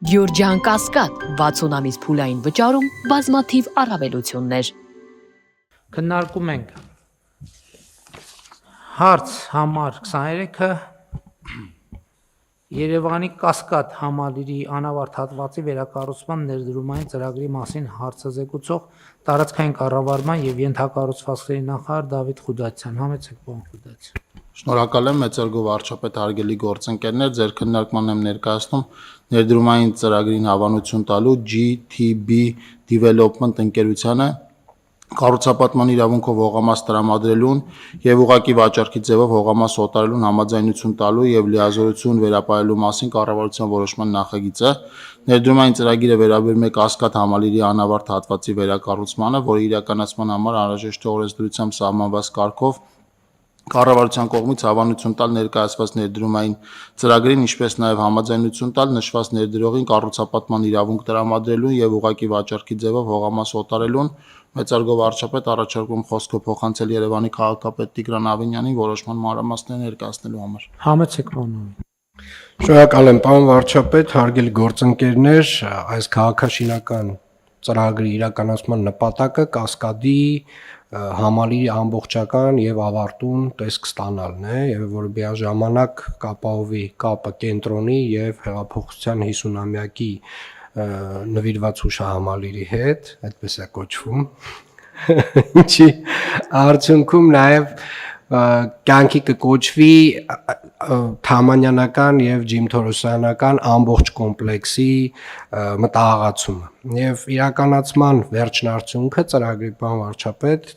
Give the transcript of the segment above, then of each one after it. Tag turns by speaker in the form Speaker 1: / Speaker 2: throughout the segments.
Speaker 1: Գյորջյան Կասկադ 60 ամիս փուլային վճարում բազմաթիվ առավելություններ։
Speaker 2: Քննարկում ենք հարց համար 23-ը Երևանի Կասկադ համալիրի անավարտ հատվածի վերակառուցման ներդրումային ծրագրի մասին հարցը զեկուցող տարածքային կառավարման եւ ենթակառուցվածքների նախարար Դավիթ Խուդացյան։ Համեցեք, պարոն Խուդացյան։
Speaker 3: Շնորհակալ եմ, մեծարգո վարչապետ, հարգելի գործընկերներ, ձեր քննարկման եմ ներկայացնում ներդրումային ծրագրին հավանություն տալու GTB Development ընկերությանը կառուցապատման իրավունքով հողամաս տրամադրելուն եւ ուղղակի վաճառքի ձևով հողամաս օտարելուն համաձայնություն տալու եւ լիազորություն վերապահելու մասին կառավարության որոշման նախագիծը ներդրումային ծրագիրը վերաբերում է Կասկադ համալիրի անավարտ հատվածի վերակառուցմանը, որի իրականացման համար անհրաժեշտ է օրենսդրությամբ սահմանված կարգով կառավարության կողմից հավանություն տալ ներկայացված ներդրումային ծրագրին, ինչպես նաև համաձայնություն տալ նշված ներդրողին կառուցապատման իրավունք տրամադրելուն եւ ուղղակի վաճառքի ձևով հողամաս օտարելուն մեծարգո վարչապետ առաջարկում խոսքը փոխանցել Երևանի քաղաքապետ Տիգրան Ավինյանին որոշման մանրամասները ներկայացնելու համար։
Speaker 2: Համեցեք, պարոն։
Speaker 4: Շնորհակալ եմ, պարոն վարչապետ, հարգելի գործընկերներ, այս քաղաքաշինական ծրագրի իրականացման նպատակը Կասկադի համալիրի ամբողջական եւ ավարտուն տեսք ստանալն է, եւ որ միաժամանակ կապահովի կապը կենտրոնի եւ հեղափոխության 50-ամյակի նվիրված հուշահամալիրի հետ, այդպես է կոչվում, ինչի արդյունքում նաեւ կյանքի կկոչվի Թամանյանական եւ Ջիմթորոսյանական ամբողջ կոմպլեքսի մտահղացումը եւ իրականացման վերջնարդյունքը ծրագրի բան վարչապետ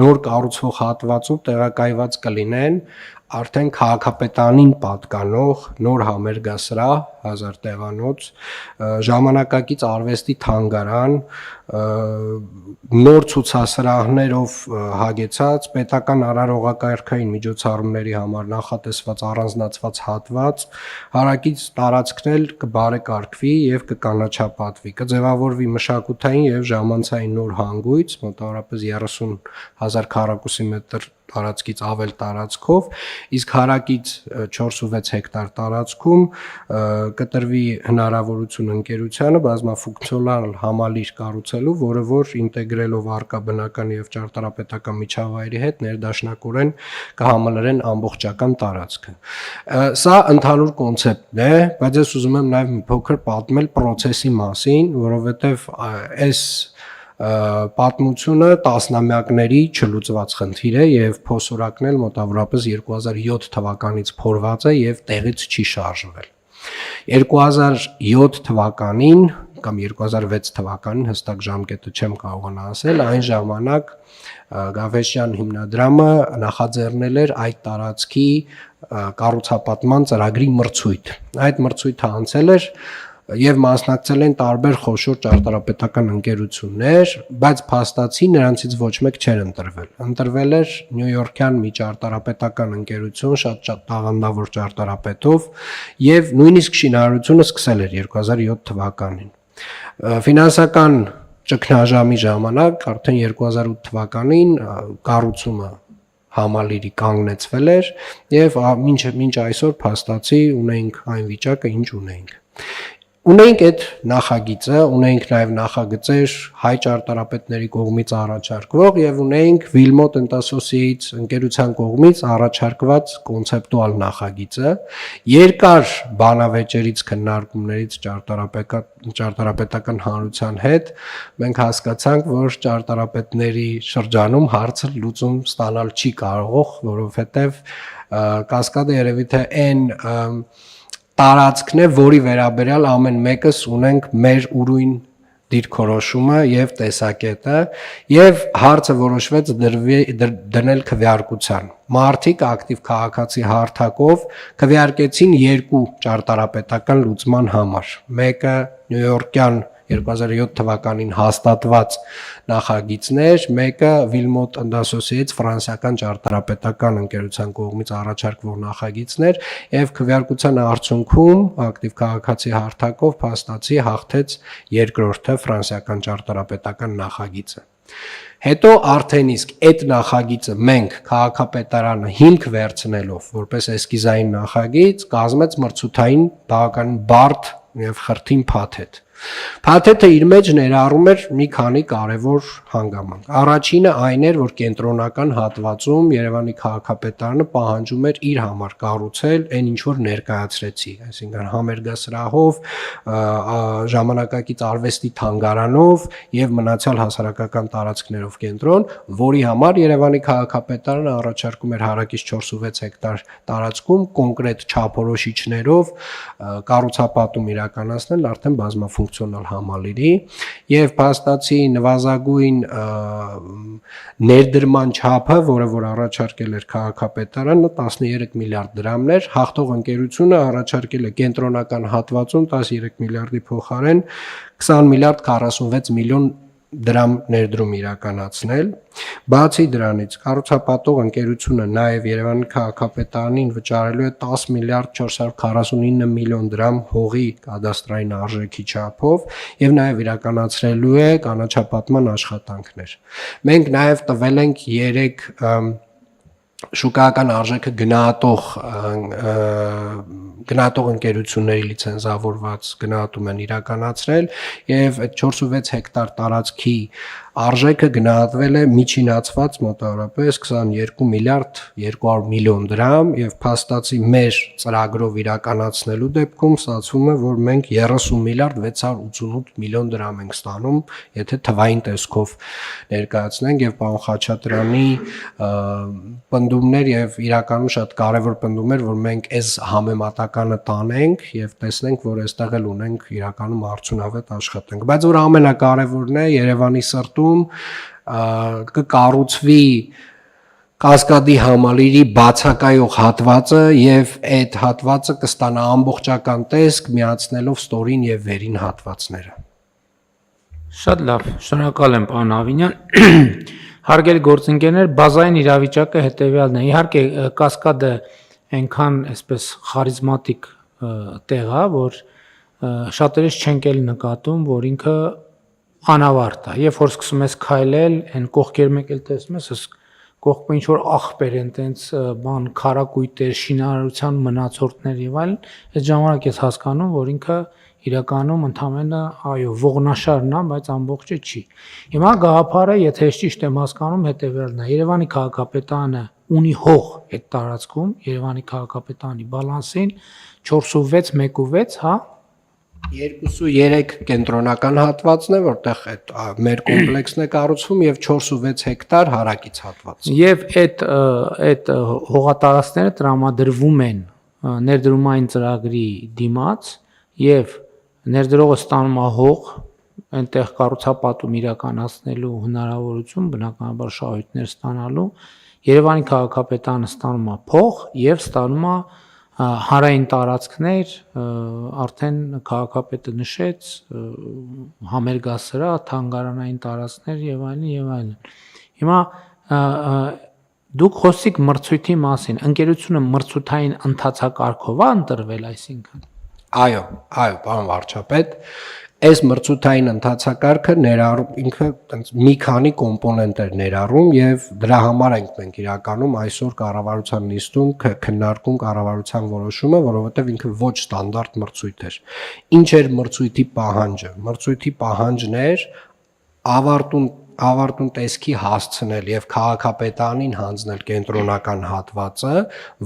Speaker 4: նոր կառուցվող հատվածում տեղակայված կլինեն արդեն քաղաքապետանին պատկանող նոր համերգասրահ 1000 տեղանոց, ժամանակակից արվեստի թանգարան, նոր ցուցասրահներով հագեցած պետական արարողակարգային միջոցառումների համար նախատեսված առանձնացված հատված, հարակից տարածքն էլ կբարեկարգվի եւ կկանաչապատվի, կձևավորվի մշակութային եւ ժամանցային նոր հանգույց, մոտավորապես 30,000 քառակուսի մետր տարածքից ավել տարածքով, իսկ հարակից 4.6 հեկտար տարածքում կտրվի հնարավորություն ընկերությանը բազմաֆունկցիոնալ համալիր կառուցելու, որը որ ինտեգրելով արկա բնական եւ ճարտարապետական միջավայրի հետ ներդաշնակորեն կհամալրեն ամբողջական տարածքը։ Սա ընդհանուր կոնցեպտն է, բայց ես ուզում եմ նաեւ մի փոքր պատմել process-ի մասին, որովհետեւ այս պատմությունը տասնամյակների չլուծված խնդիր է եւ փոսորակն էլ մոտավորապես 2007 թվականից փորված է եւ տեղից չի շարժվել։ 2007 թվականին կամ 2006 թվականին հստակ ժամկետը չեմ կարողանա ասել, այն ժամանակ Գավեշյան հիմնադրամը նախաձեռնել էր այդ տարածքի կառուցապատման ծրագրի մրցույթ։ Այդ մրցույթը անցել էր եւ մասնակցել են տարբեր խոշոր ճարտարապետական ընկերություններ, բայց փաստացի նրանցից ոչ մեկ չէր ընտրվել։ Ընտրվել էր նյույորքյան մի ճարտարապետական ընկերություն, շատ տաղանդավոր ճարտարապետով, եւ նույնիսկ շինարարությունը սկսել էր 2007 թվականին։ Ֆինանսական ճգնաժամի ժամանակ, արդեն 2008 թվականին կառուցումը համալիրի կանգնեցվել էր եւ մինչ այսօր փաստացի ունենք այն վիճակը, ինչ ունենք։ Ունենք այդ նախագիծը, ունենք նաև նախագծեր հայ ճարտարապետների կողմից առաջարկվող եւ ունենք Wilmot Associates ընկերության կողմից առաջարկված կոնցեպտուալ նախագիծը, երկար բանավեճերից քննարկումներից ճարտարապետական հանրության հետ մենք հասկացանք, որ ճարտարապետների շրջանում հարցը լուծում ստանալ չի կարող, որովհետեւ Կասկադը երևի թե այն տարածքն է, որի վերաբերյալ ամեն մեկս ունենք մեր ուրույն դիրքորոշումը եւ տեսակետը եւ հարցը որոշվեց դնել քվեարկության։ Մարդիկ ակտիվ քաղաքացի հարթակով քվեարկեցին երկու ճարտարապետական լուծման համար։ Մեկը նյույորքյան 2007 թվականին հաստատված նախագիծներ, մեկը Wilmot Associates ֆրանսիական ճարտարապետական ընկերության կողմից առաջարկվող նախագիծներ եւ քվեարկության արդյունքում ակտիվ քաղաքացի հարթակով փաստացի հաղթեց երկրորդը ֆրանսիական ճարտարապետական նախագիծը։ Հետո արդեն իսկ այդ նախագիծը մենք քաղաքապետարանը հիմք վերցնելով որպես էսկիզային նախագիծ կազմեց մրցութային բավականին բարդ եւ խրթին փաթեթ։ Փաթեթը իր մեջ ներառում էր մի քանի կարևոր հանգամանք։ Առաջինը այն էր, որ կենտրոնական հատվածում Երևանի քաղաքապետարանը պահանջում էր իր համար կառուցել այն ինչ որ ներկայացրեցի, այսինքն համերգասրահով, ժամանակակից արվեստի թանգարանով եւ մնացյալ հասարակական տարածքներով կենտրոն, որի համար Երևանի քաղաքապետարանը առաջարկում էր հարակից 4.6 հեկտար տարածքում կոնկրետ չափորոշիչներով կառուցապատում իրականացնել արդեն բազմաֆունկցիոնալ համալիրի եւ փաստացի նվազագույն ներդրման չափը, որը որ առաջարկել էր քաղաքապետարանը 13 միլիարդ դրամներ, հաղթող ընկերությունը առաջարկել է կենտրոնական հատվածում 13 միլիարդի փոխարեն 20 միլիարդ 46 միլիոն դրամ ներդրում իրականացնել։ Բացի դրանից կառուցապատող ընկերությունը նաև Երևանի քաղաքապետարանին վճարելու է 10 միլիարդ 449 միլիոն դրամ հողի կադաստրային արժեքի չափով եւ նաև իրականացրելու է կանաչապատման աշխատանքներ։ Մենք նաև տվել ենք 3 շուկայական արժեքը գնահատող ընկերությունների լիցենզավորված գնահատում են իրականացրել եւ այդ 4.6 հեկտար տարածքի արժեքը գնահատվել է միջինացված մոտավորապես 22 միլիարդ 200 միլիոն դրամ եւ փաստացի մեր ծրագրով իրականացնելու դեպքում ստացվում է որ մենք 30 միլիարդ 688 միլիոն դրամ ենք ստանում, եթե թվային տեսքով ներկայացնենք եւ պարոն Խաչատրյանի պնդումներ եւ իրականում շատ կարեւոր պնդումներ, որ մենք այս համեմատականը տանենք եւ տեսնենք, որ այստեղ էլ ունենք իրականում արդյունավետ աշխատանք, բայց որ ամենակարևորն է Երևանի սրտում կկառուցվի Կասկադի համալիրի բացակայող հատվածը եւ այդ հատվածը կստանա ամբողջական տեսք միացնելով ստորին եւ վերին հատվածները։
Speaker 2: Շատ լավ, շնորհակալ եմ պարոն Ավինյան։ Հարգելի գործընկերներ, բազային իրավիճակը հետեւյալն է։ Իհարկե Կասկադը այնքան այսպես խարիզմատիկ տեղ է, որ շատերից չենք էլ նկատում, որ ինքը անավարտ է։ Երբ որ սկսում ես քայլել, այն կողքեր մեկ էլ տեսնում ես, կողքը ինչ որ աղբեր են, տենց բան քարակույտեր, շինարարության մնացորդներ եւ այլն, այդ ժամանակ ես հասկանում, որ ինքը իրականում ընդամենը այո, ողնաշարն է, բայց ամբողջը չի։ Հիմա գաղափարը, եթե ես ճիշտ եմ հասկանում, հետեւյալն է. Երևանի քաղաքապետարանը ունի հող այդ տարածքում, Երևանի քաղաքապետարանի բալանսին 4.6 1.6, հա
Speaker 4: 2.3 կենտրոնական հատվածն է, որտեղ այդ մեր կոմպլեքսն է կառուցվում եւ 4.6 հեկտար հարակից հատված։
Speaker 2: Եվ այդ հողատարածքները տրամադրվում են ներդրումային ծրագրի դիմաց եւ ներդրողը ստանում է հող, այնտեղ կառուցապատում իրականացնելու հնարավորություն, բնականաբար շահույթներ ստանալու, Երևանի քաղաքապետարանը ստանում է փող եւ ստանում է հարային տարածքներ, արդեն քաղաքապետը նշեց, համերգասրահ, թանգարանային տարածքներ եւ այլն եւ այլն։ Հիմա դուք խոսիք մրցույթի մասին, ընկերությունը մրցութային ընթացակարգով է ընտրվել, այսինքն։
Speaker 4: Այո, պարոն վարչապետ, այս մրցութային ընթացակարգը ներառում ինքը մի քանի կոմպոնենտներ ներառում եւ դրա համար ենք մենք իրականում այսօր կառավարության նիստում քննարկում կառավարության որոշումը, որովհետեւ ինքը ոչ ստանդարտ մրցույթ էր։ Ինչ էր մրցույթի պահանջը։ Մրցույթի պահանջն էր ավարտուն տեսքի հասցնել եւ քաղաքապետարանին հանձնել կենտրոնական հատվածը,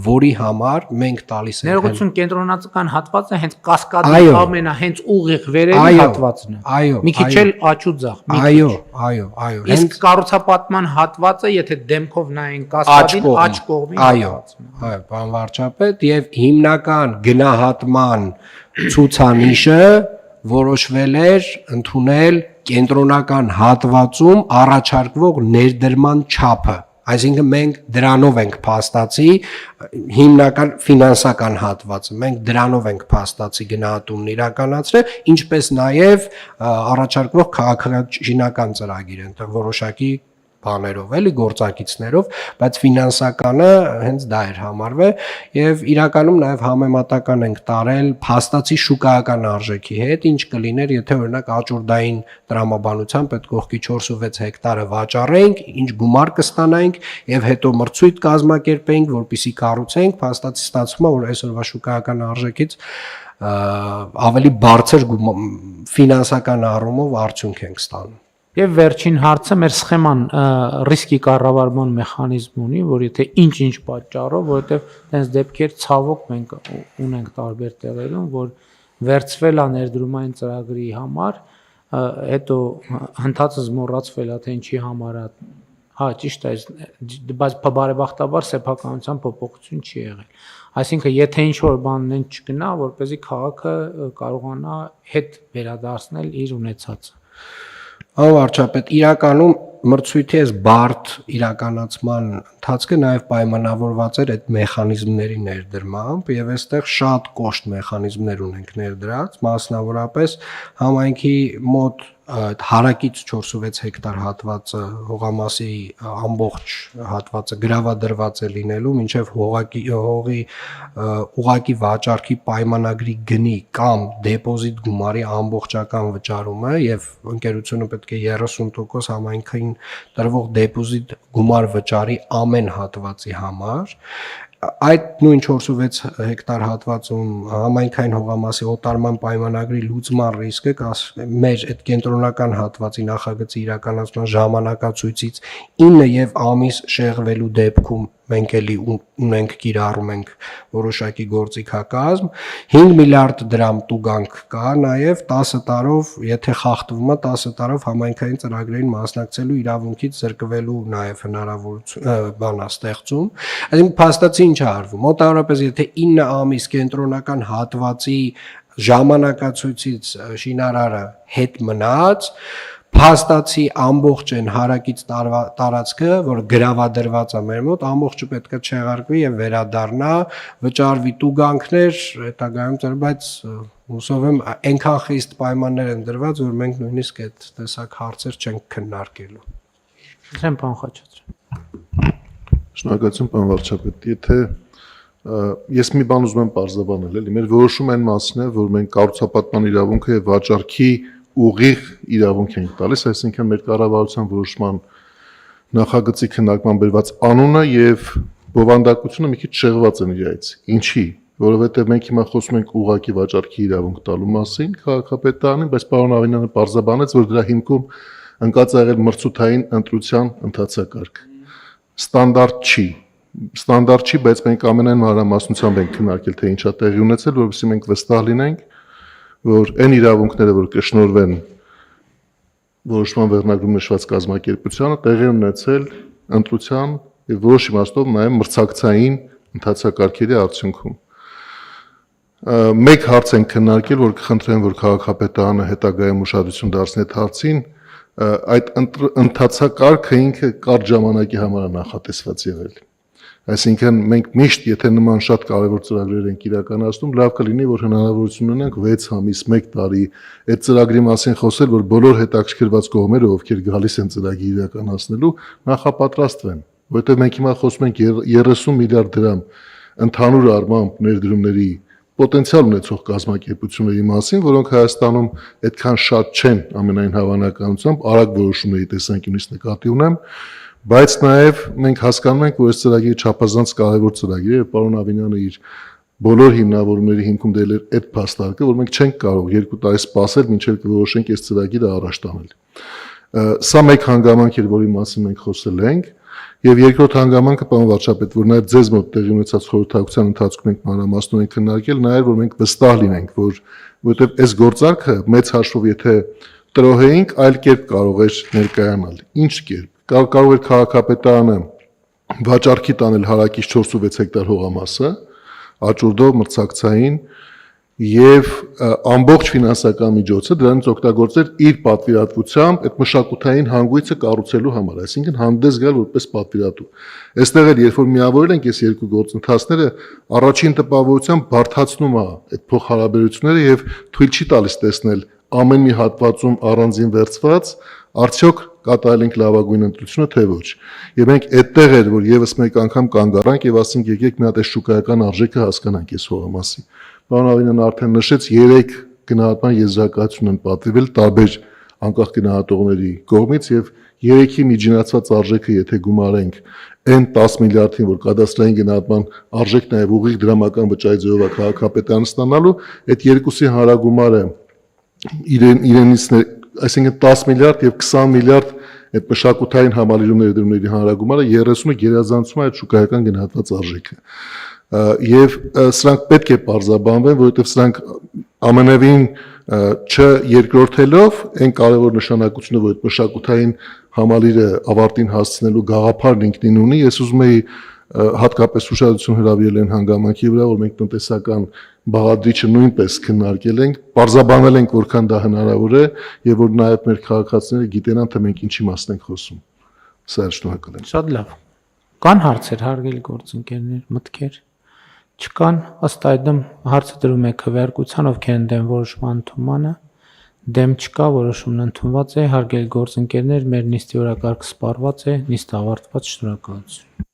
Speaker 4: որի համար մենք տալիս ենք
Speaker 2: ներողություն կենտրոնական հատվածը հենց Կասկադի ամենահենց ուղիղ վերևի հատվածն է։
Speaker 4: Այո,
Speaker 2: մի քիչ էլ աճուձախ, մի քիչ։
Speaker 4: Այո։
Speaker 2: Իսկ կառուցապատման հատվածը, եթե դեմքով նայեն Կասկադին, աճ կողմի
Speaker 4: հատվածն է։ Այո, պարոն վարչապետ, եւ հիմնական գնահատման ցուցանիշը որոշվել էր ընդունել կենտրոնական հատվածում առաջարկվող ներդրման չափը, այսինքն մենք դրանով ենք փաստացի հիմնական ֆինանսական հատվածը, մենք դրանով ենք փաստացի գնահատումն իրականացրել, ինչպես նաև առաջարկվող քաղաքաշինական ծրագիր, այնտեղ որոշակի բաներով, էլի գործակիցներով, բայց ֆինանսականը հենց դա էր համարվել եւ իրականում նաեւ համեմատական ենք տարել փաստացի շուկայական արժեքի հետ, ինչ կլիներ, եթե օրինակ աճուրդային տրամաբանությամբ այդ կողքի 4.6 հեկտարը վաճառենք, ինչ գումար կստանայինք եւ հետո մրցույթ կազմակերպեինք, որպեսզի կառուցենք, փաստացի ստացվում է, որ այսօրվա շուկայական արժեքից ավելի բարձր ֆինանսական առումով արդյունք ենք ստանում։
Speaker 2: Եվ վերջին հարցը մեր սխեման ռիսկի կառավարման մեխանիզմ ունի, որ եթե ինչ-ինչ պատճառով, որովհետև այնպես դեպքեր ցավոք մենք ունենք տարբեր տեղերում, որ վերցվել է ներդրումային ծրագրի համար, հետո հնդածս մոռացվել է թե ինչի համար է, հա ճիշտ է, բայց բարեբախտաբար սեփականության փոփոխություն չի եղել։ Այսինքն եթե ինչ որ բանն չգնա, որպեսզի քաղաքը կարողանա հետ վերադարձնել իր ունեցածը։
Speaker 4: Անվարչապետ, իրականում մրցույթի այս բարդ իրականացման ընթացքը նաև պայմանավորված էր այդ մեխանիզմների ներդրմամբ եւ այստեղ շատ կոշտ մեխանիզմներ ունենք ներդրած, մասնավորապես համայնքի մոտ հարակից 4.6 հեկտար հատվածը հողամասի ամբողջ հատվածը գրավադրված է լինելու մինչև հողի ուղակի վաճառքի պայմանագրի գնի կամ դեպոզիտ գումարի ամբողջական վճարումը եւ ընկերությունը պետք է 30% համայնքին տրվող դեպոզիտ գումար վճարի ամեն հատվածի համար այդ նույն 4.6 հեկտար հատվածում համայնքային հողամասի օտարման պայմանագրի լուծման ռիսկը մեր այդ կենտրոնական հատվածի նախագծի իրականացման ժամանակացույցից 9 եւ ամիս շեղվելու դեպքում մենք էլի ունենք կիրառում ենք որոշակի գործիքակազմ 5 միլիարդ դրամ տուգանք կա նաև 10 տարով եթե խախտվում է 10 տարով համայնքային ծրագրերին մասնակցելու իրավունքից զրկվելու նաև հնարավորություն բանա ստեղծում այսինքն փաստացի ինչ է արվում մոտավորապես եթե 9 ամիս կենտրոնական հատվածի ժամանակացույցից շինարարը հետ մնաց փաստացի ամբողջ են հարակից տարածքը, որ գրավադրված է մեր մոտ, ամբողջը պետք է չեղարկվի եւ վերադառնա, վճարվի տուգանքներ, հետագայում բայց հուսով եմ այնքան խիստ պայմաններ են դրված, որ մենք նույնիսկ այդ տեսակ հարցեր չենք քննարկելու։
Speaker 2: Ըստ պարոն Խաչատրյան։
Speaker 5: Շնորհակալություն պարոն վարչապետ, եթե ես մի բան ուզում եմ պարզաբանել, էլի մեր որոշումը այն մասն է, որ մենք կառուցապատման իրավունքը եւ վաճառքի ուղիղ իրավունք ենք տալիս, այսինքն մեր կառավարության որոշման նախագծի քննարկման բերված անունը եւ բովանդակությունը մի քիչ շեղված են իրայից։ Ինչի՞, որովհետեւ մենք հիմա խոսում ենք ուղղակի վաճառքի իրավունք տալու մասին քաղաքապետարանին, բայց պարոն Ավինյանը պարզաբանեց, որ դրա հիմքում ընկած է եղել մրցութային ընտրության ընթացակարգ։ Ստանդարտ չի, բայց մենք ամենայն մանրամասնությամբ ենք քննարկել, թե ինչա տեղի ունեցել, որովհետեւ մենք վստահ լինենք, որ այն իրավունքները, որ կշնորհվեն որոշման վերնագրում նշված կազմակերպությանը, տեղի ունեցել ընտրության եւ որոշ իմաստով նաեւ մրցակցային ընթացակարգերի արդյունքում։ Մեկ հարց են քննարկել, որ կխնդրեմ, որ քաղաքապետարանը հետագայում ուշադրություն դարձնի այդ հարցին, այդ ընթացակարգը ինքը կարճ ժամանակի համար է նախատեսված եղել։ Այսինքն մենք միշտ եթե նման շատ կարևոր ծրագրեր ենք իրականացնում, լավ կլինի որ հնարավորություն ունենանք 6 ամիս, 1 տարի այդ ծրագրի մասին խոսել, որ բոլոր հետաքրքրված կողմերը, ովքեր գալիս են ծրագիր իրականացնելու, նախապատրաստվեն, որովհետև մենք հիմա խոսում ենք 30 միլիարդ դրամ ընդհանուր առմամբ ներդրումների պոտենցիալ ունեցող կազմակերպությունների մասին, որոնք Հայաստանում այդքան շատ չեն ամենայն հավանականությամբ, արագ որոշումների տեսանկյունից նկատի ունեմ, բայց նաև մենք հասկանում ենք, որ այս ծրագիրը չափազանց կարևոր ծրագիր է, եւ պարոն Ավինյանը իր բոլոր հիմնավորումների հիմքում դել էր այդ փաստարկը, որ մենք չենք կարող 2 տարի սպասել, մինչև կորոշենք այս ծրագիրը առաջ տանել։ Սա մեկ հանգամանք էր, որի մասին մենք խոսել ենք, եւ երկրորդ հանգամանքը, պարոն վարչապետ, որ նաև ձեզ մոտ տեղի ունեցած խորհրդակցության ընթացքում ենք մանրամասնորեն քննարկել, նաև որ մենք վստահ լինենք, որովհետեւ այս գործարքը մեծ հաշվով եթե տրոհեինք, այլ կերպ կարող էր ներկայանալ։ Ինչ կերպ կարող էր քաղաքապետարանը վաճառքի տանել հարակից 4.6 հեկտար հողամասը, աճուրդով մրցակցային եւ ամբողջ ֆինանսական միջոցը դրանից օգտագործել իր պատվիրատվությամբ այդ մշակութային հանգույցը կառուցելու համար, այսինքն հանդես գալ որպես պատվիրատու։ Այստեղ էլ երբ որ միավորել ենք այս երկու գործընթացները, առաջին տպավորությամբ բարդացնում է այդ փոխհարաբերությունները եւ թույլ չի տալիս տեսնել ամեն մի հատվածում առանձին վերծված արդյոք կատարել ենք լավագույն ընտրությունը թե ոչ։ Եվ մենք այդտեղ էր, որ եւս մեկ անգամ կանգ առանք եւ ասենք եկեք մի հատ այս շուկայական արժեքը հասկանանք այս հողամասի։ Պարոն Ավինյանը արդեն նշեց 3 գնահատման եզրակացություն են պատվիրել տարբեր անկախ գնահատողների կողմից եւ 3-ի միջինացված արժեքը եթե գումարենք այն 10 միլիարդին, որ կադաստրային գնահատման արժեքն է ուղիղ դրամական վճարի ձևով քաղաքապետարան ստանալու, այդ երկուսի հարագումարը իրենից այսինքն 10 միլիարդ եւ 20 միլիարդ այդ մշակութային համալիրում ներդրումների հանրագումարը 30-ը գերազանցում է այդ շուկայական գնահատված արժեքը եւ սրանք պետք է պարզաբանվեն, որովհետեւ սրանք ամենևին չերկրորդելով այն կարևոր նշանակությունը, որ այդ մշակութային համալիրը ավարտին հասցնելու գաղափարն ինքնին ունի, ես ուզում եի հատկապես ուշադրություն հրավիրել են հանգամանքի վրա, որ մենք տնտեսական բաղադրիչը նույնպես քննարկել ենք, պարզաբանել ենք, որքան դա հնարավոր է եւ որ նաեւ մեր քաղաքացիները գիտենան, թե մենք ինչի մասն ենք խոսում։ Սա շնորհակալ եմ։
Speaker 2: Շատ լավ։ Կան հարցեր, հարգելի գործընկերներ, մտքեր։ Չկան, ըստ այդմ հարցը դրում է քվեարկության, ովքեր են դեմ որոշման ընդունմանը, դեմ չկա, որոշումն ընդունված է, հարգելի գործընկերներ, մեր նիստի օրակարգը սպառված է, նիստը ավարտված, շնորհակալություն։